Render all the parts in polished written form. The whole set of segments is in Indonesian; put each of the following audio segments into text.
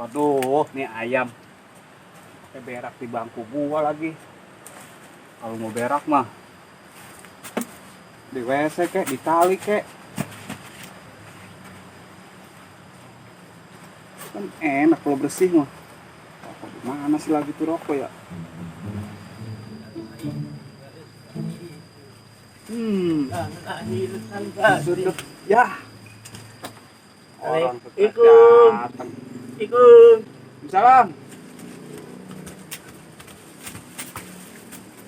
Aduh, nih ayam. Berak di bangku gua lagi. Kalau mau berak mah di WC kek, di kali kek. Kan enak kalau bersih mah. Mana sih lagi tuh rokok ya? Sudut. Ya. Orang Assalamualaikum. datang. Ikut. Salam.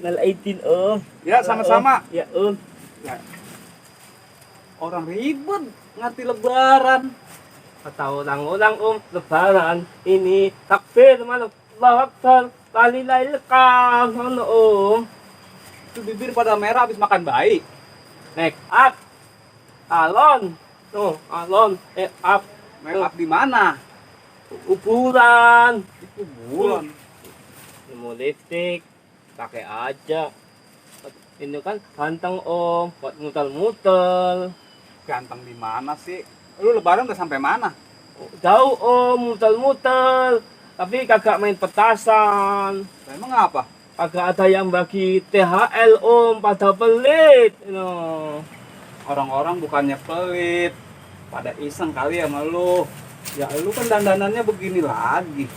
Nalaitin om. Ya, sama-sama. Ya om. Ya. Orang ribet ngerti lebaran. Tahu orang om lebaran ini takbir mana Allahu Akbar lalilail lekam mana om. Itu bibir pada merah habis makan bayi. Make up. Alon. Tuh, alon. Make up. Make up di mana? Ukuran. Itu bulan. Mau lipstick pakai aja. Ini kan ganteng om, buat muter-muter. Ganteng di mana sih? Lu lebaran udah sampai mana? Jauh om, muter-muter. Tapi kagak main petasan. Emang apa? Kagak ada yang bagi THL om, pada pelit. No. Orang-orang bukannya pelit, pada iseng kali sama lu. Ya lu kan dandanannya begini lagi.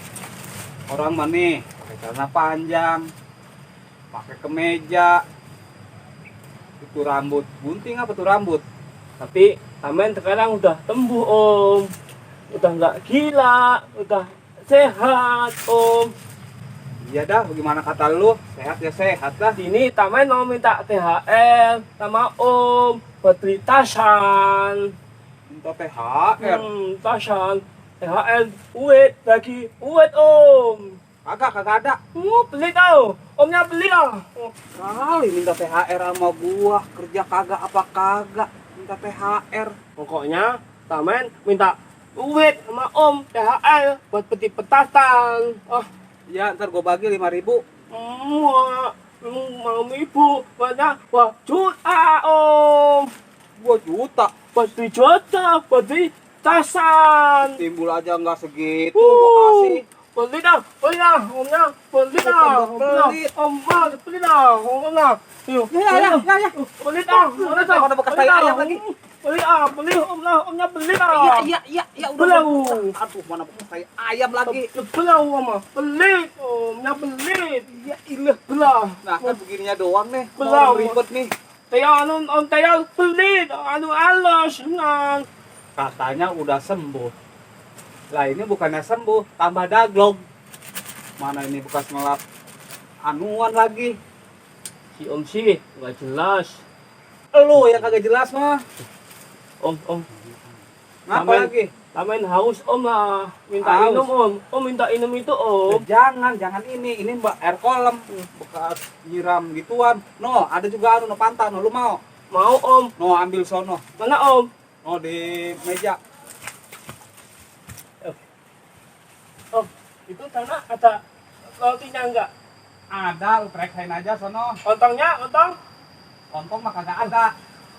Orang mah nih pakai celana panjang, pakai kemeja. Itu rambut gunting apa tuh rambut? Tapi tamen sekarang udah tembuh om. Udah nggak gila, udah sehat om. Iya dah, bagaimana kata lu? Sehat ya sehat dah. Sini tamen mau minta THL sama om buat beli tasan. Minta THR. Tasan. THL uet bagi uet om. Kagak ada. Beli tau. Omnya beli lah. Kali minta THR sama gua, kerja kagak apa kagak. Minta THR. Pokoknya tamen minta uet sama om THL buat beli petasan. Ya, ntar gua bagi 5.000. Mau ibu banyak wah juta om. 2 juta. Buat beli juta, buat beli tasan. Timbul aja nggak segitu, gua kasih. Beli dah, omnya, beli dah, beli dah, omnya. Yuk, Ya. beli dah, Ada bekas tai ayam lagi. beli omnya beli dah. Ya Belau. Aduh, mana bekas tai ayam lagi. Belau oma, beli, omnya beli. Ya ilah belah. Nah, kan begininya doang nih. Belau. Mau ribet nih. Taya om taya beli, alas senang. Katanya udah sembuh. Lah ini bukannya sembuh, tambah daglog. Mana ini bekas ngelap anuan lagi. Si om sih nggak jelas. Lu yang kagak jelas mah. Om, Ngapa Tamen. lagi? tamen haus om lah, minta Haus. minum om minta minum itu om. Jangan ini mbak air kolam bekas nyiram gituan. No, ada juga anu no pantan, no, lu mau? Mau om, No, ambil sono. mana om? No, di meja. Om, itu sana ada rotinya enggak? Ada, lu pereksain aja sono. Ontongnya, ontong? Kontong mah kagak ada.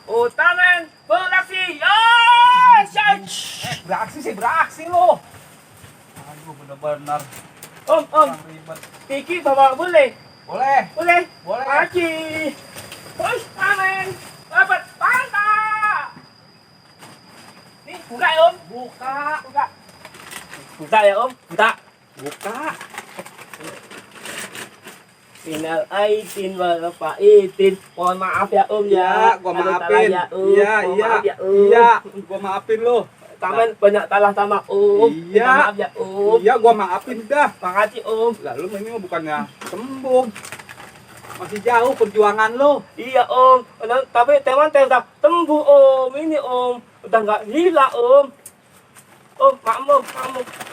Oh, tamen, beraksi, yes! Beraksi lu. Aduh, bener-bener Om, orang ribet. Kiki bawa boleh? Boleh. Boleh? Boleh. Aji. Terus, tamen, dapat pantai. Nih, buka ya om? Buka. Buka ya om? Buka. Buka. Minal aidin wal faidin. Mohon maaf ya om ya. Iya, gua Ada maafin. salah ya, Om. Iya, Mohon iya. maaf ya, Om. Iya, gua maafin lu. Tamen banyak salah sama om. Iya. Minta maaf ya om. Iya, gua maafin dah. Makasih om. Lalu ini mah bukannya sembuh. Masih jauh perjuangan lu. Iya om. Tapi teman udah tembuh om. Ini om. Udah nggak gila om. Om, makmum.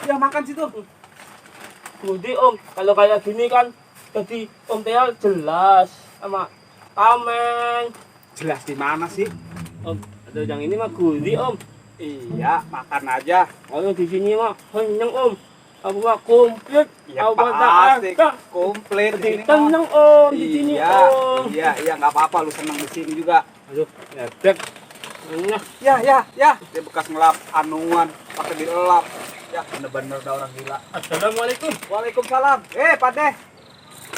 Ya makan situ. Budi om. Kalau kayak gini kan jadi om Tia jelas sama Tamen. Jelas di mana sih? Om, ada yang ini mah Gudi om. Iya, makan aja. Kalau di sini mah kenyang om. Apa mah komplit. Ya Apa pasti tak? komplit di sini. Tenang om di sini Iya, om. iya, nggak apa-apa. Lu seneng di sini juga. Aduh, ngedek. Enak. Ya. Dia bekas ngelap anuan, pakai dielap. Ya bener-bener udah orang gila. Assalamualaikum. Waalaikumsalam. Pak De.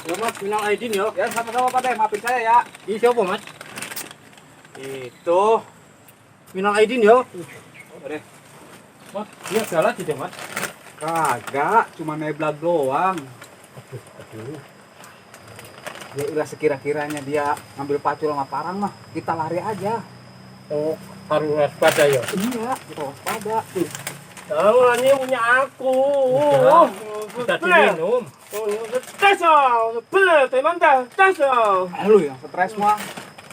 Ya mas, minal aidin ya. Ya sama-sama Pak De, maafin saya ya. Ini siapa mas? Itu. Minal aidin ya. Pak De. Mas, dia salah tidak mas? Kagak, cuma neblag doang. Aduh. Ya udah sekira-kiranya dia ngambil pacul sama parang mah, kita lari aja. Oh, harus waspada ya. Iya, kita waspada. Jangan, ini punya aku. Udah, Kita diminum. Tes oh, bener, teman tes oh. Lu yang stres mah.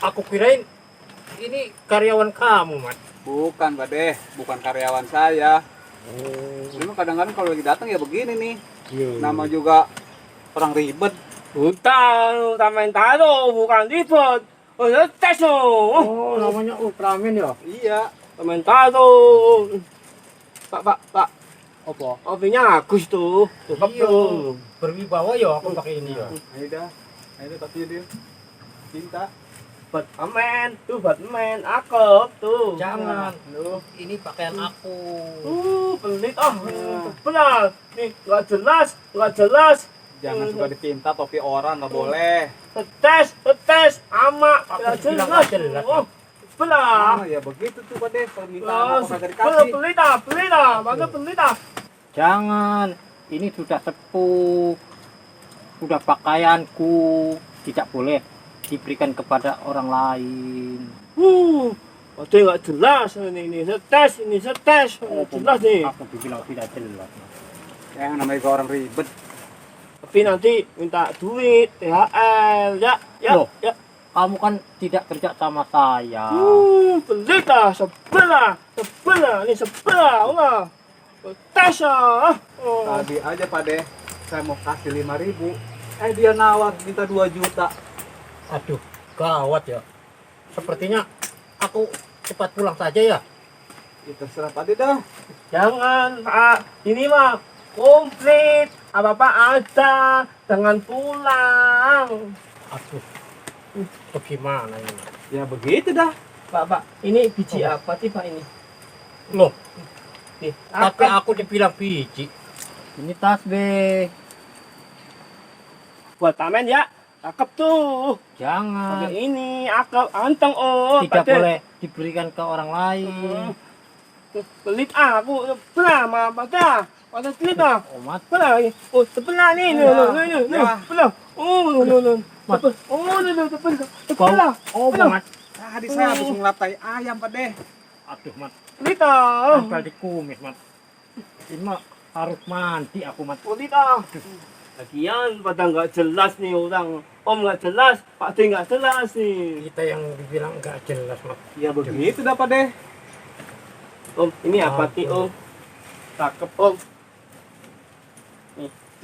Aku kirain ini karyawan kamu mas. Bukan Pak De, bukan karyawan saya. Oh, Cuma kadang-kadang kalau lagi datang ya begini nih. iya. Nama juga orang ribet. Utang, tamen taro, bukan ribet. Oh, tes oh. Oh, namanya Ultraman ya? Iya. Tamen taro. Pak. Apa? Kopinya bagus tuh. Cakep Iya. tuh. Berwibawa ya aku pakai ini ya. Ayo dah, tapi dia cinta. Buat amen, tuh buat amen, akep tuh. Jangan. Lu Ini pakaian aku. Pelit benar. Nih, nggak jelas. jangan suka dipinta topi orang, nggak boleh. Tes, ama, Aku nggak bilang jelas. nggak jelas. Oh, benar. Ya begitu tuh Pak De, permintaan apa kagak Benar, dikasih. pelit bagus pelit Jangan. Ini sudah sepuh. Sudah pakaianku. Tidak boleh diberikan kepada orang lain. Ada nggak jelas ini setes, jelas nih. Aku bilang tidak jelas. Yang namanya juga orang ribet. Tapi nanti minta duit, THR, ya. Loh. Kamu kan tidak kerja sama saya. Pelit sebelah, ini sebelah, enggak. Tes oh. Tadi aja Pak De, saya mau kasih 5.000. Dia nawar minta 2 juta. Aduh, gawat ya. Sepertinya aku cepat pulang saja ya. Ya terserah Pak De dah. Jangan, Pak. Ini mah komplit. Apa-apa ada, jangan pulang. Aduh, bagaimana ini? Ya begitu dah. Pak, ini biji apa sih Pak ini? Loh, Nih, tapi aku dibilang biji. Ini tas be. buat tamen ya. Cakep tuh. Jangan. Pakai ini, akep, anteng oh. Tidak Pak De. boleh diberikan ke orang lain. Pelit aku, sebelah mah Pak De. Pada pelit Omat. Sebelah ini. Oh, sebelah nih. Ya. Sebelah. Oh, Mat. sebelah. Oh, Mat. Tadi saya habis ngelatai ayam Pak De. Aduh, Mat. Pelit Tempel di kumis, Mat. Ini mah harus mandi aku, Mat. Pelit Lagian pada nggak jelas nih orang. Om nggak jelas, Pak D nggak jelas nih. Kita yang dibilang nggak jelas, Mat. Ya begitu dah Pak De. Om, ini apa sih Om? Cakep Om.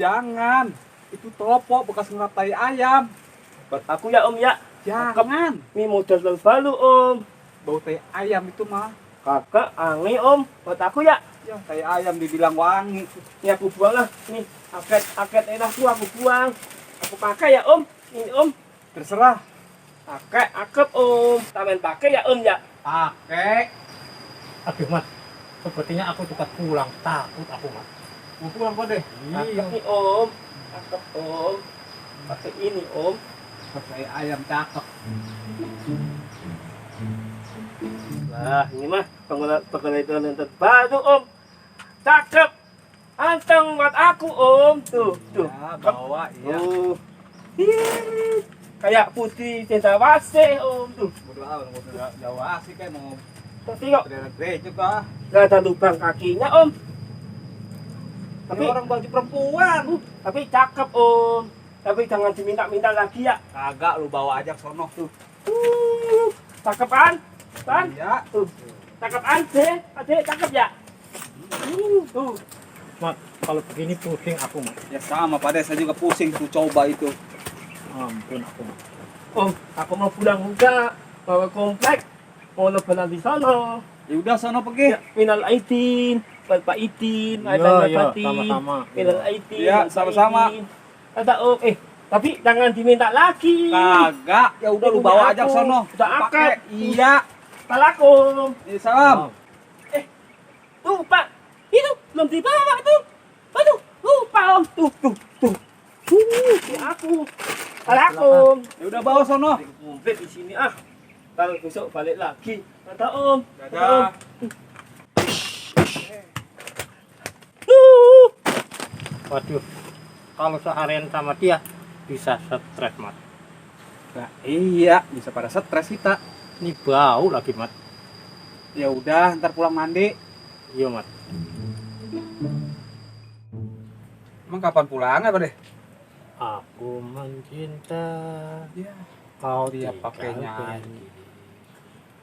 Jangan. Itu topo bekas ngelatai ayam. Buat aku ya Om ya. Jangan. Ini model terbaru Om. Bau tai ayam itu mah. Kakak aneh Om. Buat aku ya. Ya tai ayam dibilang wangi. Ini aku buang lah. Nih aket enakku aku buang. Aku pakai ya Om. Ini Om. Terserah. Pakai akep Om. Tamen pakai ya Om ya. Pakai. Aduh, Mat. Sepertinya aku cepat pulang. Takut aku, Mat. Mau pulang Pak De. Cakep nih Om. Cakep Om. Pakai ini Om. Tai ayam cakep. Nah, ini mah pengeluaran terbaru Om. Cakep. Anteng buat aku Om. Tuh. Ya, bawa iya. Tuh. Ih, kayak putih cendrawasih Om. Tuh. Bodo amat mau jauh asik kayak mau Tapi kok berada gereja kah? gak ada lubang kakinya Om. Tapi orang baju perempuan. Tapi cakep Om. Tapi jangan diminta-minta lagi ya. Kagak lu bawa aja ke sono tuh. Cakep kan? Kan? Iya. Tuh. Cakep Ade cakep ya? Tuh. Mat, kalau begini pusing aku, Mat. Ya sama Pak De, saya juga pusing tuh coba itu. Ampun aku, Mat. Om, aku mau pulang juga. Bawa komplek. Mau lebaran di sana. Ya udah sono pergi. Ya, minal aidin, Bapak Idin, Iya, sama-sama. Minal aidin. Iya, Bapak sama-sama. Idin. Kata Om, tapi jangan diminta lagi. Kagak, ya udah lu bawa aja ke sono. Udah Pakai. akad. Iya. Salam. Iya, salam. Tuh, Pak. Itu belum dibawa tuh. Aduh, Pak Om. Tuh. Ya aku. Assalamualaikum. Ya udah bawa sono. Komplit di sini ah. Kalau besok balik lagi. Kata Om. Dadah. Waduh, kalau seharian sama dia bisa stres, Mat. Nah, iya, bisa pada stres kita. Ini bau lagi, Mat. Ya udah, ntar pulang mandi. Iya, Mat. Emang kapan pulangnya, Pak deh? Aku mencinta Ya, kau dia tinggal pakai nyanyi. pergi.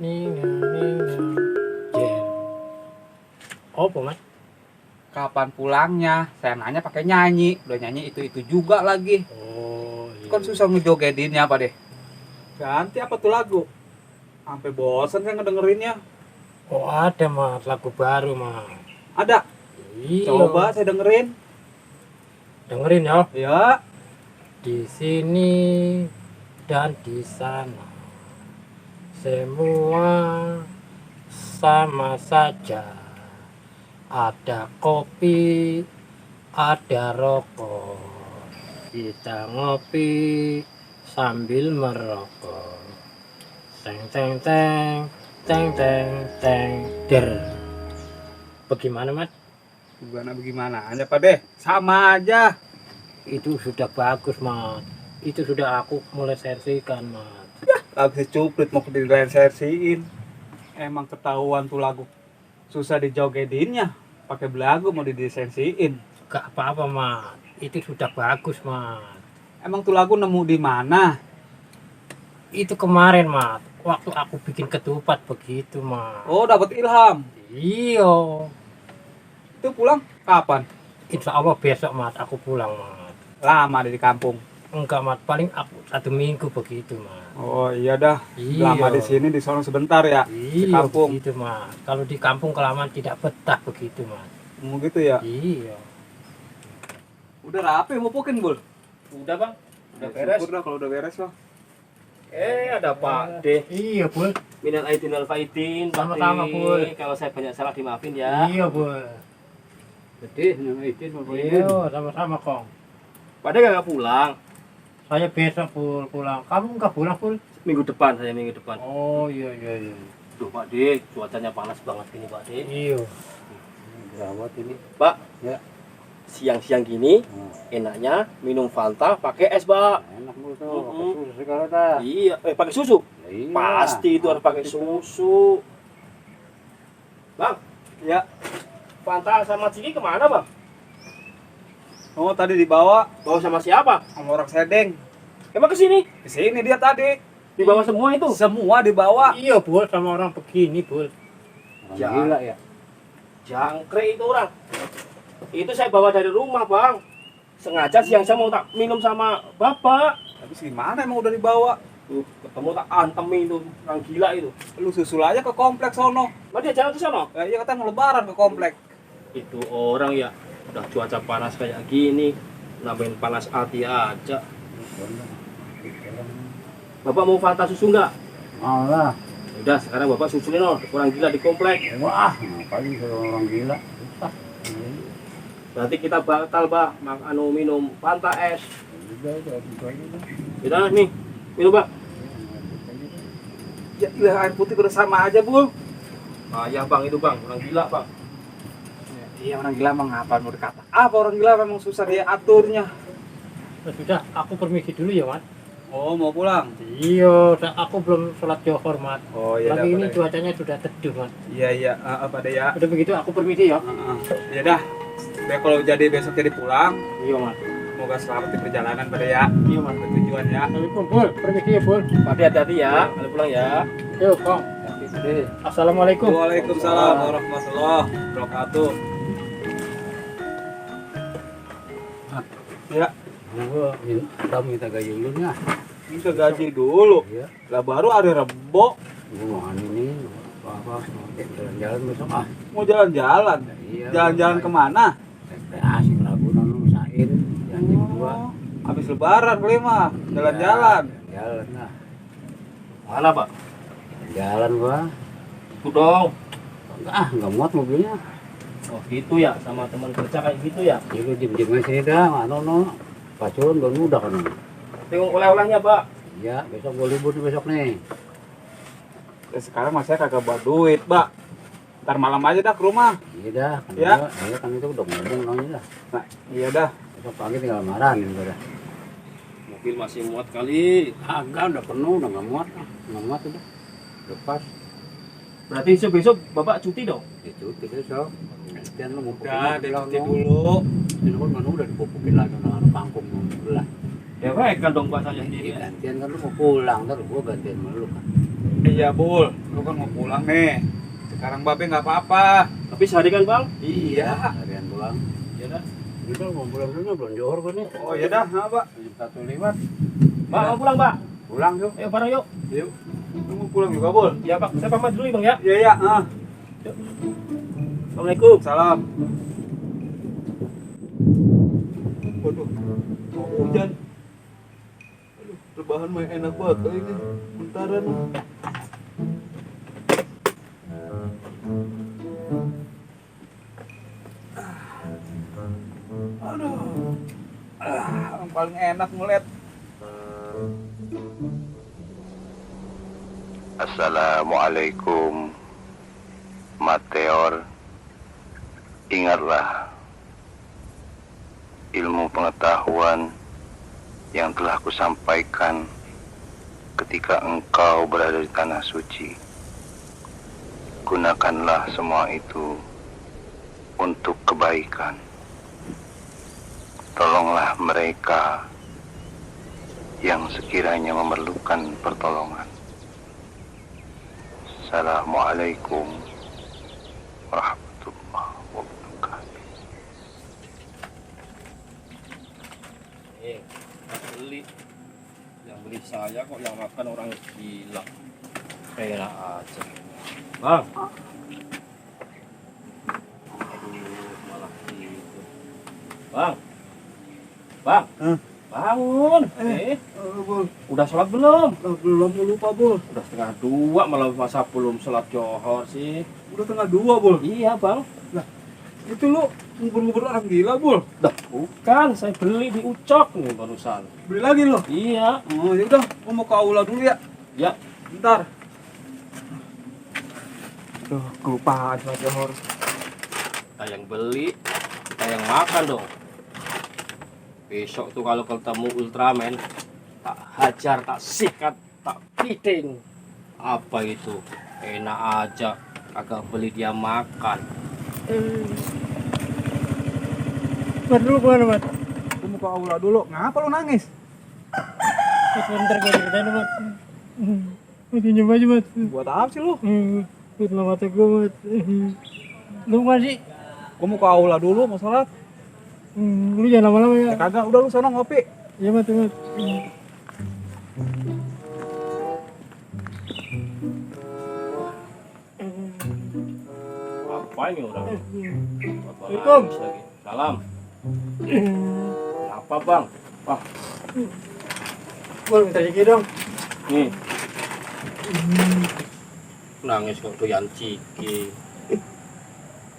Ninga, jen. Oh, Mat? Kapan pulangnya? Saya nanya pakai nyanyi. Udah nyanyi itu juga lagi. Oh, iya. Kan susah ngejogedinnya, Pak deh. Ganti apa tuh lagu? Sampai bosen saya ngedengerinnya. Oh, ada, Mat. Lagu baru, Mat. Ada. Iya. Coba saya dengerin. Dengerin ya. Ya. Di sini dan di sana semua sama saja. Ada kopi, ada rokok. Kita ngopi sambil merokok. Teng teng teng teng teng teng der. Bagaimana, Mat? Bagaimana aja, Pak deh? Sama aja. Itu sudah bagus, Mat. Itu sudah aku mulai sersikan, Mat. Lagu cuplit mau dilensersiin. Emang ketahuan tuh lagu susah dijogedinnya. Pakai belagu mau didesensiin. Gak apa-apa, Mat. Itu sudah bagus, Mat. Emang tuh lagu nemu di mana? Itu kemarin, Mat. Waktu aku bikin ketupat begitu, Mat. Oh, dapat ilham. Iya. Itu pulang kapan? Insya Allah besok, Mat. Aku pulang, Mat. Lama di kampung. Enggak, Mat. Paling aku 1 minggu begitu, Mat. Oh iya dah. Iya. Lama di sini di sono sebentar ya. Di Iya, kampung. begitu, Mat. Kalau di kampung kelamaan tidak betah begitu, Mat. Mau gitu ya. Iya. Udah rapi mau pukin, Bul. Udah, Bang. Udah Ya, beres. syukur dah kalau udah beres loh. Ada Pak D. Iya, Bul. Minal aidin wal faidin. Pak Sama-sama, D. Bul. Kalau saya banyak salah dimaafin ya. Iya, Bul. Jadi, nama izin Iya, sama-sama, Kong. Pak D nggak pulang. Saya besok pulang. Kamu enggak pulang, Bul? Minggu depan. Oh, iya. Duh, Pak D, cuacanya panas banget gini, Pak D. Iya. Gawat ini. Pak. Ya. Siang-siang gini enaknya minum Fanta pakai es, Pak. Enak Bul tuh. Mm-mm. Susu segala dah. Iya, pakai susu. Iya. Pasti itu harus pakai susu. Bang, Ya. Fanta sama Ciki kemana, Bang? Oh, tadi dibawa Bawa sama siapa? sama orang Sedeng. Emang kesini? Ke sini dia tadi. Dibawa semua itu? Semua dibawa. Iya, Bul, sama orang begini, Bul. Gila ya. Jangkrik itu orang. Itu saya bawa dari rumah, Bang. Sengaja siang saya mau tak minum sama Bapak. Tapi gimana emang udah dibawa? Ketemu tak antemi itu, orang gila itu. Lu susul aja ke kompleks sono. Mas dia jalan ke sana? Iya katanya mau lebaran ke kompleks. Itu orang ya, udah cuaca panas kayak gini, nambahin panas hati aja. Bapak mau Fanta susu nggak? Mau lah. Udah, sekarang Bapak susulin loh, orang gila di komplek. Wah, ngapain kalau orang gila? Berarti kita batal, Pak, minum Fanta es. Udah nih, minum, Pak. Ya, iya, air putih udah sama aja, Bul. Ayah, Bang, itu, Bang, orang gila, Bang. Iya, orang gila emang apa mau dikata? Apa orang gila memang susah dia aturnya. Ya sudah, aku permisi dulu ya, Mat. Oh, mau pulang? Iya, aku belum sholat Johor, Mat. Oh, iya Lagi dah, ini Pak. cuacanya sudah teduh, Mat. Iya, apa deh ya? Udah begitu aku permisi ya. Ya dah. Deh kalau jadi besok jadi pulang, Iya, Mat. semoga selamat di perjalanan pada ya. Iya, Mat. Sampai tujuan ya. Assalamualaikum, Bul. Permisi ya, Bul. Pak, hati-hati ya, kalau pulang ya. Yuk, Kong. Assalamualaikum. Waalaikumsalam warahmatullahi wabarakatuh. Ya, Gua kita minta gaji dulunya. minta gaji dulu. Iya. Lah baru hari Rebo Gua ini apa jalan-jalan besok ah. mau jalan-jalan. Iya. Jalan-jalan kemana? Rekreasi Ragunan usahain janji gua. Habis lebaran kali mah, jalan-jalan. Jalan lah. Mana, Pak? Jalan gua. Ikut dong. Enggak muat mobilnya. Oh gitu ya, sama teman kerja kayak gitu ya. Itu diem-diem aja sini dah, no. Pacuan belum udah kan. Tengok oleh-olehnya, Pak. Iya, besok gue libur nih besok nih. Sekarang mas saya kagak bawa duit, Mbak. Ntar malam aja dah ke rumah. Iya dah, kan Ya. iya kan itu udah ngomong namanya dah. Nah, iya dah. Besok pagi tinggal marahin gue dah. Mobil masih muat kali. Agak udah penuh, udah nggak muat udah. Lepas. Berarti besok Bapak cuti dong? Itu besok. Gantian lu mau Udah, pulang cuti dulu. Ini kan mana udah dipupukin lagi orang kampung mau belah. Ya baik kan dong Pak saya sendiri. Iya, gantian kan lu mau pulang, ntar gua gantian sama lu kan. Iya, Bul. Lu kan mau pulang nih. Sekarang Babe nggak apa-apa. Tapi sehari kan Bang? Iya. Harian pulang. Ya dah. Udah mau pulang dulu, belum johor gua nih. Oh, iya dah, nah, Pak. Jam 1 lewat. Pak mau pulang Pak? Pulang yuk. Ayo bareng yuk. Yuk. Lu mau pulang juga, Bul? Ya Pak, saya pamit dulu ya Bang ya. Iya, iya. Assalamualaikum. Salam. Waduh, mau hujan. Aduh, rebahan mah enak banget kali ini. Bentaran. Aduh. Yang paling enak ngeliat. Assalamualaikum Mateor. Ingatlah ilmu pengetahuan yang telah kusampaikan ketika engkau berada di tanah suci. Gunakanlah semua itu untuk kebaikan. Tolonglah mereka yang sekiranya memerlukan pertolongan. Assalamualaikum warahmatullahi wabarakatuh. Yang beli saya kok yang makan orang gila. Enak aja. Bang. Aduh, malah gitu. Bang. Bang. Bangun. Bul. Udah sholat belum? Belum lupa, Bul. Udah setengah 2 malah masa belum sholat johor sih. Udah tengah 2, Bul. Iya bang. Itu lu ngubur-ngubur orang gila, Bul. Dah bukan, saya beli di Ucok nih barusan. Beli lagi lo. Iya. Oh, ya udah, gua mau ke aula dulu ya. Ya. Bentar. Aduh, kelupaan sholat johor. Kita yang beli, kita yang makan dong. Besok tuh kalau ketemu Ultraman, tak hajar, tak sikat, tak piting. Apa itu? Enak aja, kagak beli dia makan. Mat dulu kemana Mat? Gua mau ke aula dulu. Ngapa lu nangis? Sebentar gue ceritain Mat. Mat senyum aja Mat. Buat apa sih lu? Itulah mata gue Mat. Lu masih? Gua mau ke aula dulu, mau sholat. Lu jangan lama-lama ya. Ya kagak, udah lu sana ngopi. Iya Mat, Mat. Apa ini orang? Assalamualaikum. Lagi. Salam. Apa bang? Wah, Bol minta ciki dong. nih. Nangis kok doyan ciki.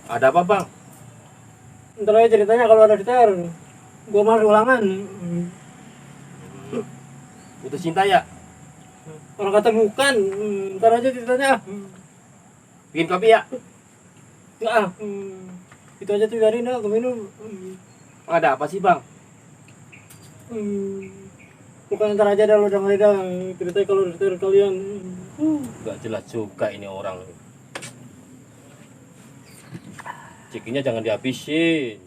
Ada apa bang? Ntar aja ceritanya kalau ada detail. Gua malas ulangan. Putus cinta ya? Orang kata bukan. Ntar aja ceritanya. Bikin kopi ya? Enggak ah. Itu aja tuh biarin dah, gue minum. Ada apa sih bang? Bukan ntar aja dah lo dengerin dah ceritanya kalau detail kalian. Gak jelas juga ini orang. Cikinya jangan dihabisin.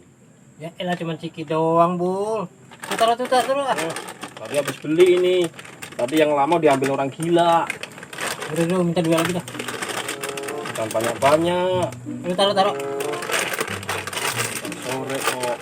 Ya elah cuma ciki doang, Bul. Tutar terus ah. Tadi habis beli ini. Tadi yang lama diambil orang gila. Udah dulu minta 2 lagi dah. Bukan banyak-banyak. Ini taruh. Sore kok.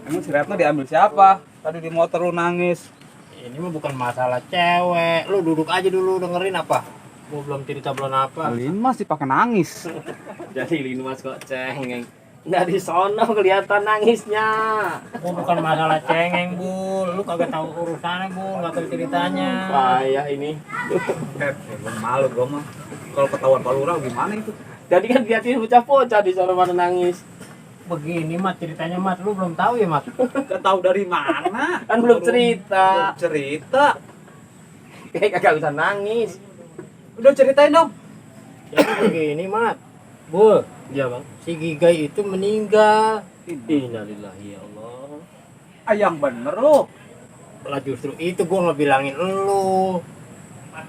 Emang si Retno diambil siapa? Tadi di motor lu nangis. Ini mah bukan masalah cewek. Lu duduk aja dulu dengerin apa. Gua belum cerita belum apa. Alin mas dipakai nangis. Jadi Linmas kok cengeng. Dari sono kelihatan nangisnya. Gua bukan masalah cengeng, Bul. Lu kagak tahu urusannya, Bul, nggak tahu ceritanya. Kayak ini. Gua malu gua mah. Kalau ketahuan Pak Lurah gimana itu? Jadi kan liatin bocah-bocah di sono pada nangis. Begini, Mat, ceritanya, Mat. Lu belum tahu ya, Mat? Gak tahu dari mana. Kan belum cerita. Belum cerita. Kayak kagak bisa nangis. Udah ceritain dong. Jadi begini, Mat. Bul, Iya bang. si Gigai itu meninggal. Innalillahi ya Allah. Yang bener lo. Lah justru itu gua ngebilangin lu.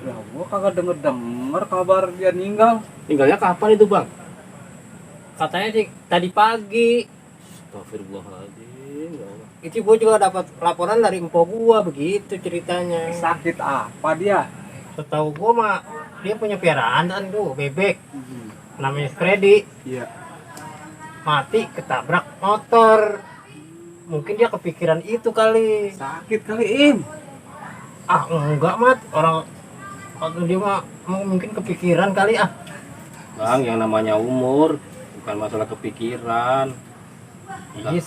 Ya gua kagak denger kabar dia meninggal. Tinggalnya kapan itu bang? Katanya sih tadi pagi. Astagfirullahaladzim. Ya Allah. Itu gua juga dapat laporan dari empo gua, begitu ceritanya. Sakit apa dia? Setahu gua mah dia punya piaraan kan tuh, bebek. Namanya Freddy. Iya. Mati ketabrak motor. Mungkin dia kepikiran itu kali. Sakit kali Im. Ah enggak, Mat. Orang dia mah mungkin kepikiran kali ah. Bang, yang namanya umur bukan masalah kepikiran. Iya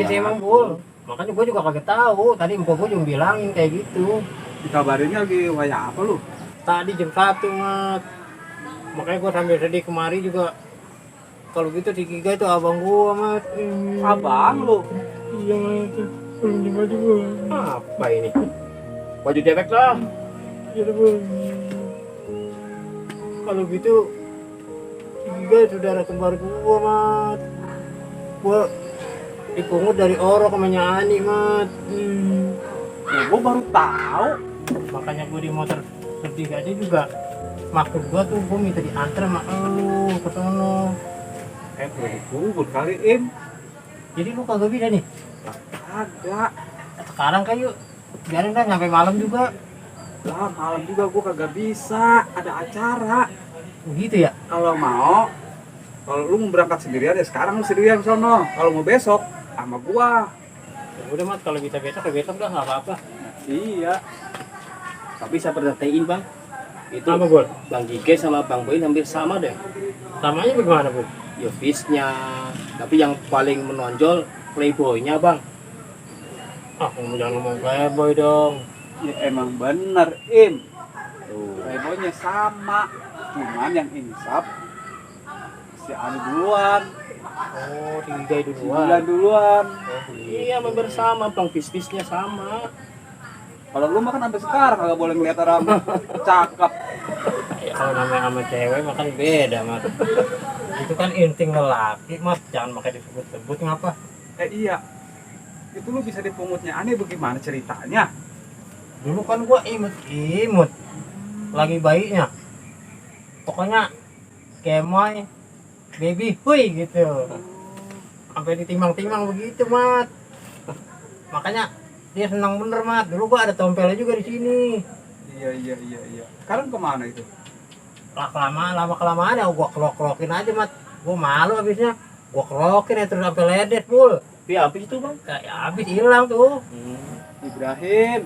sih emang, Bul. Makanya gua juga kaget tahu. Tadi empok gua juga bilangin kayak gitu. Dikabarinnya lagi waya apa lu? Tadi jam 1, Mat. Makanya gua sambil sedih kemari juga. Kalau gitu si Giga itu abang gua, Mat. Abang lu. Iya, Mat. Belum baju gua. Apa ini? Baju dewek lah. Ya udah, kalau gitu si Giga saudara kembar gua, Mat. Gua dipungut dari Oro kemanya Ani, Mat. Ya gua baru tahu. Makanya gua di motor sedih aja juga. Maksud gua tuh gua minta diantar sama lu ke sono. Belum dikubur kali Im. Jadi lu kagak bisa nih. Kagak. Sekarang kan yuk. Biarin dah sampai malam juga. Lah malam juga gua kagak bisa. Ada acara. Begitu ya? Kalau mau, kalau lu mau berangkat sendirian ya sekarang lu sendirian sono. Kalau mau besok sama gua. Ya udah, Mat, kalau bisa besok ya besok dah, nggak apa-apa. Iya. Tapi saya perhatiin bang. Itu Apa, Bul? Bang Gige sama Bang Boy hampir sama deh. Samanya bagaimana, Bu? Ya face-nya. Tapi yang paling menonjol playboy-nya bang. Ah, kamu jangan ngomong playboy dong. Ya emang bener Im. Tuh. Playboynya sama. Cuman yang insaf si Anu duluan. Oh, si Giga Bulan duluan. duluan. Iya hampir sama bang. Face-nya sama. Kalau lu mah kan sampai sekarang kagak boleh ngeliat orang cakep. Ya, kalau namanya sama cewek makan beda, Mat. Itu kan insting lelaki, Mas. Jangan pakai disebut-sebut ngapa? Iya. Itu lu bisa dipungutnya aneh bagaimana ceritanya? Dulu kan gua imut lagi bayinya. Pokoknya kemoy, baby, hui gitu. Sampai ditimang-timang begitu, Mat. Makanya dia senang bener, Mat. Dulu gua ada tompelnya juga di sini. Iya. Sekarang kemana itu? Lama kelamaan ya gua kelok-kelokin aja, Mat. Gua malu habisnya. Gua kelokin ya terus sampai ledes, Pul. Tapi habis itu bang. Kayak habis hilang tuh.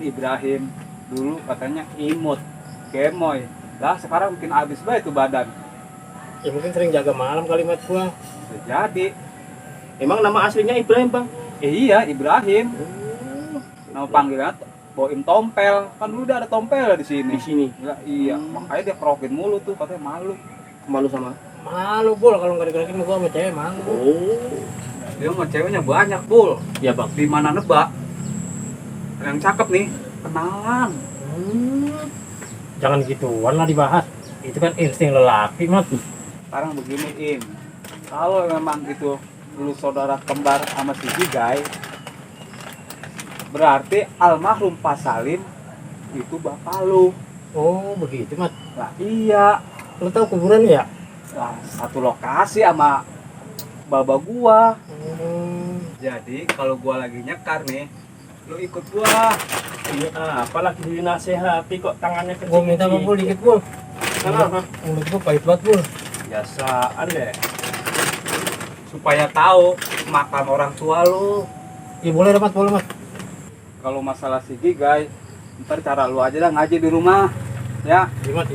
Ibrahim dulu katanya imut, gemoy. Lah sekarang mungkin habis banget itu badan. Ya mungkin sering jaga malam kalimat gua. Bisa jadi. Emang nama aslinya Ibrahim bang? Iya, Ibrahim. Nama panggilannya Boim Tompel. Kan dulu udah ada tompel di sini. Di sini. Ya, iya, makanya dia kerokin mulu tuh katanya malu. Malu sama. Malu, Bul, kalau nggak dikerokin gua sama cewek malu. Oh. Dia mah ceweknya banyak, Bul. Ya bang. Di mana nebak? Yang cakep nih, kenalan. Jangan gituan lah dibahas. Itu kan insting lelaki, Mat. Sekarang begini, Im. Kalau memang itu lu saudara kembar sama si Gigai, berarti almarhum Pak Salim itu bapak lu. Oh, begitu, Mat. Lah iya, Lu tahu kuburan ya? lah satu lokasi sama baba gua. Jadi kalau gua lagi nyekar nih, lu ikut gua. Iya apalagi dinasehati kok tangannya kecil. Gua minta sama Bul dikit, Bul. Kenapa? Mulut gua pahit banget, Bul. Biasaan deh. Supaya tahu makan orang tua lu. Ya boleh, Mat, boleh, Mat. Kalau masalah si Gigai, ntar cara lu aja dah ngaji di rumah. Ya, Imat.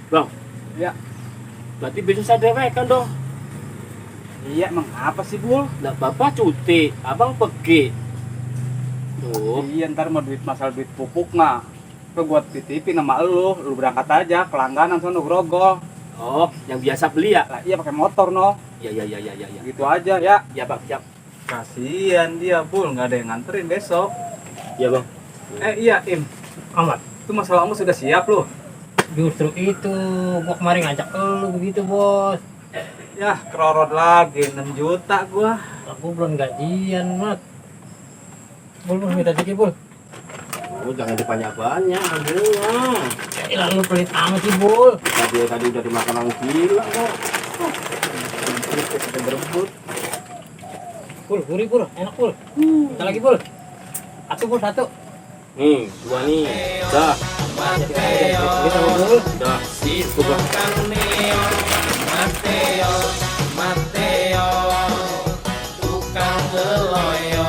Bang. ya. Berarti bisa saya dewekan dong. Iya, emang apa sih, Bul? Nah, bapak cuti, abang pergi. Tuh, Iya, ntar mau masalah duit pupuk mah. Itu buat titipin sama lu berangkat aja, pelangganan sono Grogol. oh, yang biasa beli ya? Lah iya pakai motor no. Ya, ya, ya, ya, ya, ya. Gitu aja ya. Ya bang, siap. Kasihan dia, Bul, nggak ada yang nganterin besok. Ya bang. Iya, Im. Amat. Itu masalah kamu sudah siap lu. Justru itu gua kemarin ngajak lu begitu, Bos. Ya, kerorot lagi 6 juta gua. Aku belum gajian, Mat. Bul, minta dikit, Bul. Oh, jangan dibanyak-banyak, ambilnya. Ya lu pelit amat sih, Bul. Tadi udah dimakan orang gila kok. Kita berebut. Bul, gurih, Bul. Enak, Bul. Minta lagi, Bul. Satu, Bul, satu. Nih, dua nih. Dah, Kita Bul. dah. Cukup bang. Mateo, tukang geloyo.